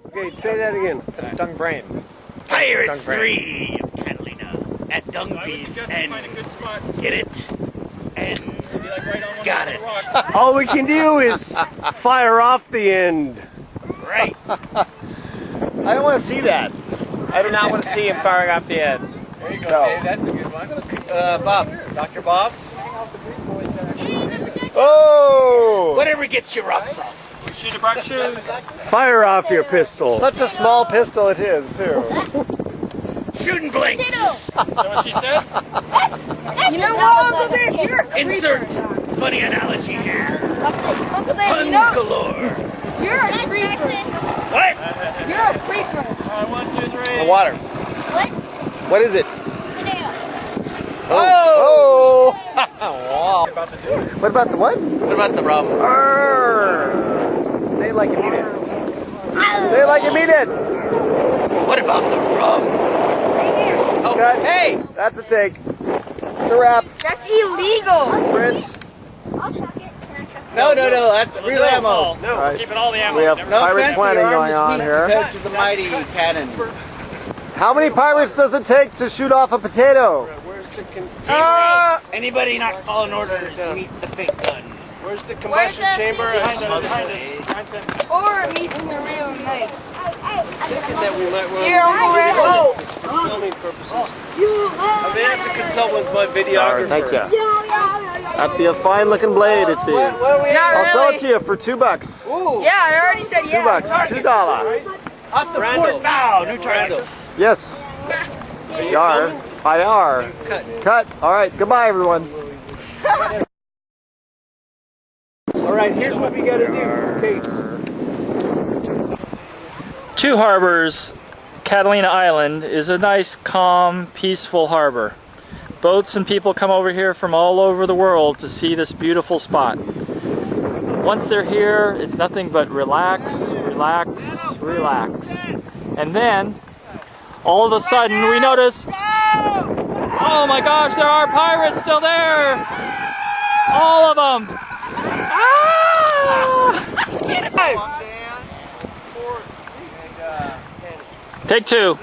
Okay, say that again. That's Dung Brain. Pirates 3 of Catalina at Dungby's and get it and got it. All we can do is fire off the end. Right. I don't want to see that. I do not want to see him firing off the end. There you go, Dave. That's a good one. Bob. Dr. Bob? Oh! Whatever gets your rocks off. Shoot a brush shoes. Fire off your pistol. Such a small pistol it is, too. Shooting blanks. Is that what she said? You know what, Uncle Dave? You're a creeper. Insert funny analogy here. Uncle Dave, Puns you know, galore. you're a creeper. What? You're a creeper. 1, 2, 3. The water. What? What is it? Potato. Oh! Wow. What about the what? What about the rum? Say it like you mean it. Say it like you mean it. What about the rum? Oh, hey! That's a take. It's a wrap. That's illegal. Prince. I'll chuck it. No, that's real ammo. No, Right. keeping all the ammo. We have Never- pirate planning going on here. To the mighty cannon. How many pirates does it take to shoot off a potato? Anybody not following orders, meet the fake gun. Where's the combustion chamber? Behind us. Or it meets the real knife. Thinking that we might Here, Uncle Randall. for filming purposes. I may have to consult with my videographer. Thank you. That'd be a fine looking blade, it'd be. Not I'll sell it really. to you for $2. Yeah, I already said $2. yeah. $2. Off the port bow, new targets. Yes. Yar. IR. Cut. All right. Goodbye, everyone. All right, here's what we got to do. Okay. Two Harbors, Catalina Island, is a nice, calm, peaceful harbor. Boats and people come over here from all over the world to see this beautiful spot. Once they're here, it's nothing but relax, relax, relax. And then, all of a sudden, we notice, oh my gosh, there are pirates still there! All of them! Ah! Take two.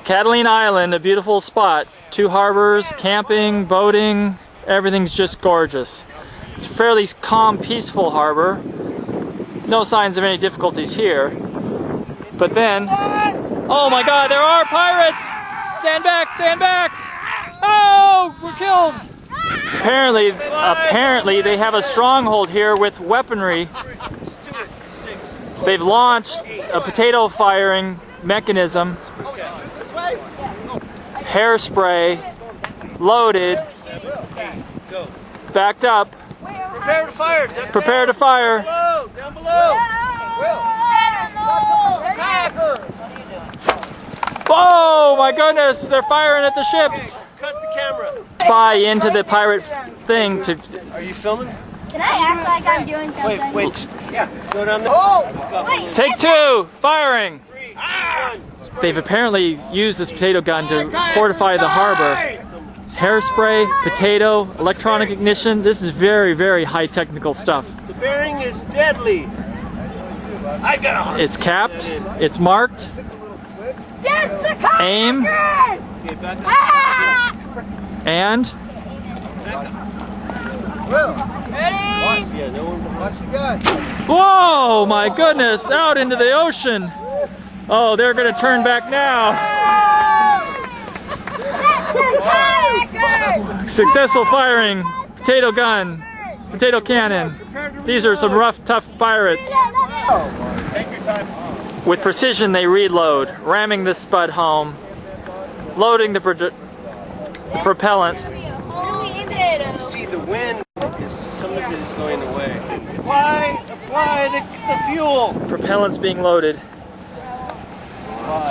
Catalina Island, a beautiful spot. Two harbors, camping, boating, everything's just gorgeous. It's a fairly calm, peaceful harbor. No signs of any difficulties here. But then, oh my God, there are pirates! Stand back, stand back! Oh, we're killed! Apparently they have a stronghold here with weaponry. They've launched a potato firing mechanism, hairspray, loaded, backed up. Prepare to fire. Prepare to fire. Down below. Whoa, my goodness, they're firing at the ships. Cut the camera. Fly into the pirate thing to... Are you filming? Can I act like I'm doing something? Wait. Yeah. Go down there. Take two, firing. They've apparently used this potato gun to fortify the harbor. Hairspray, potato, electronic ignition. This is very, very high technical stuff. The bearing is deadly. I got a It's capped, it's marked, aim, and Ready? Yeah, no one. whoa, my goodness, out into the ocean. Oh, they're gonna turn back now. Successful firing, potato gun, potato cannon. These are some rough, tough pirates. With precision, they reload, ramming the spud home, loading the propellant. See, the wind is some of it is going away. Apply the fuel. Propellant's being loaded.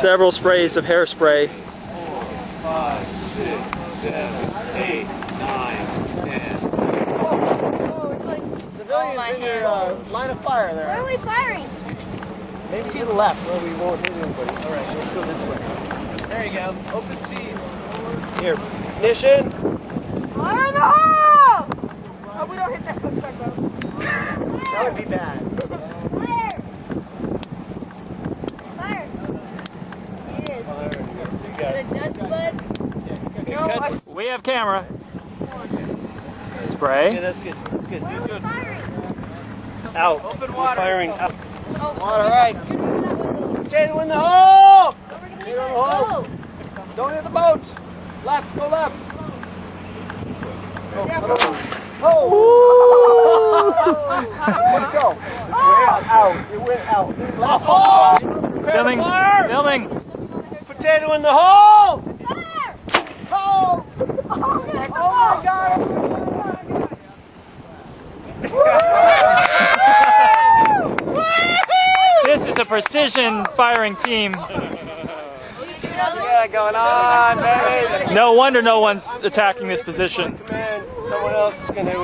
Several sprays of hairspray. 5, 6, 7, 8, 9, 10. Civilians in your line of fire there. Where are we firing? Maybe to the left where we won't hit anybody. All right, let's go this way. There you go. Open seas. Here, ignition. Fire in the hole! Oh, we don't hit that. Let's go. That would be bad. have camera. Spray. Yeah, that's good. That's good. Good. Out. Open water. We're firing out. Water, right. Potato in the hole! Potato in the hole. Don't hit the boat. Left, go left. Oh! Where'd it go? It went out. Filming. Filming. Potato in the hole! Oh! Oh my God! This is a precision firing team. Yeah, going on, baby. No wonder no one's attacking this position. Command. Someone else is going to...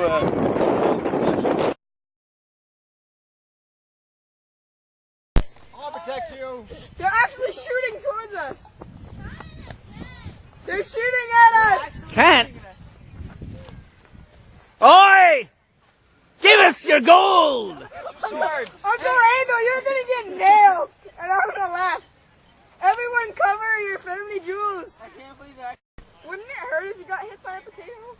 I'll protect you. They're actually shooting towards us. They're shooting at us. Can't. Oi! Give us your gold! Swords. Uncle Randall, you're gonna get nailed, and I'm gonna laugh. Everyone cover your family jewels. I can't believe that. Wouldn't it hurt if you got hit by a potato?